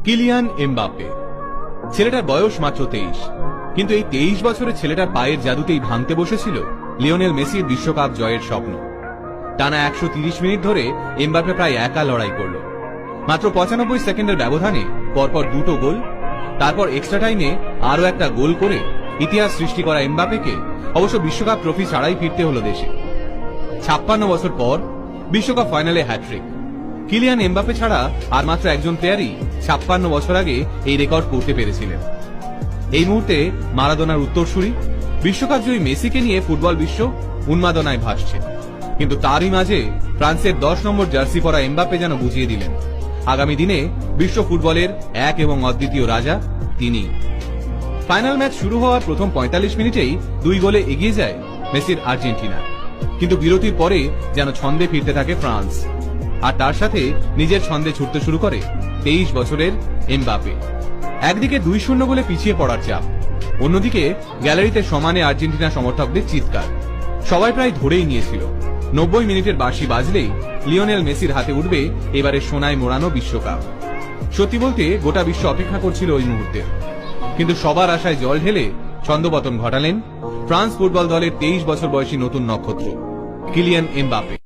Kylian Mbappe. ছেলেটার বয়স মাত্র 23, কিন্তু এই 23 বছরের ছেলেটার পায়ের জাদুতেই ভাঙতে বসেছিল লিওনেল মেসির বিশ্বকাপ জয়ের স্বপ্ন। টানা 130 মিনিট ধরে এমবাপ্পে প্রায় একা লড়াই করল। মাত্র 95 সেকেন্ডের ব্যবধানে পরপর দুটো গোল, তারপর এক্সট্রা টাইমে আরো একটা গোল করে ইতিহাস সৃষ্টি করা এমবাপ্পেকে অবশ্য বিশ্বকাপ ট্রফি ছাড়াই ফিরতে হলো দেশে। 56 বছর পর বিশ্বকাপ ফাইনালে হ্যাট্রিক। কিলিয়ান এমবাপ্পে ছাড়া আর মাত্র একজন প্লেয়ারই 56 বছর আগে এই রেকর্ড করতে পেরেছিলেন। এই মুহূর্তে মারাদোনার উত্তরসূরি বিশ্বকাপ জয়ী মেসিকে নিয়ে ফুটবল বিশ্ব উন্মাদনায় ভাসছে, কিন্তু তারই মাঝে ফ্রান্সের 10 নম্বর জার্সি পরা এমবাপ্পে যেন বুঝিয়ে দিলেন আগামী দিনে বিশ্ব ফুটবলের এক এবং অদ্বিতীয় রাজা তিনি। ফাইনাল ম্যাচ শুরু হওয়ার প্রথম 45 মিনিটেই 2 গোলে এগিয়ে যায় মেসির আর্জেন্টিনা, কিন্তু বিরতির পরে যেন ছন্দে ফিরতে থাকে ফ্রান্স, আর তার সাথে নিজের ছন্দে ছুটতে শুরু করে 23 বছরের এমবাপ্পে। একদিকে 2-0 গোলে পিছিয়ে পড়ার চাপ, অন্যদিকে গ্যালারিতে সমানে আর্জেন্টিনা সমর্থকদের চিৎকার। সবাই প্রায় ধরেই নিয়েছিল 90 মিনিটের বাঁশি বাজলেই লিওনেল মেসির হাতে উঠবে এবারে সোনায় মোড়ানো বিশ্বকাপ। সত্যি বলতে গোটা বিশ্ব অপেক্ষা করছিল ওই মুহূর্তে, কিন্তু সবার আশায় জল ঢেলে ছন্দপতন ঘটালেন ফ্রান্স ফুটবল দলের 23 বছর বয়সী নতুন নক্ষত্র কিলিয়ান এমবাপ্পে।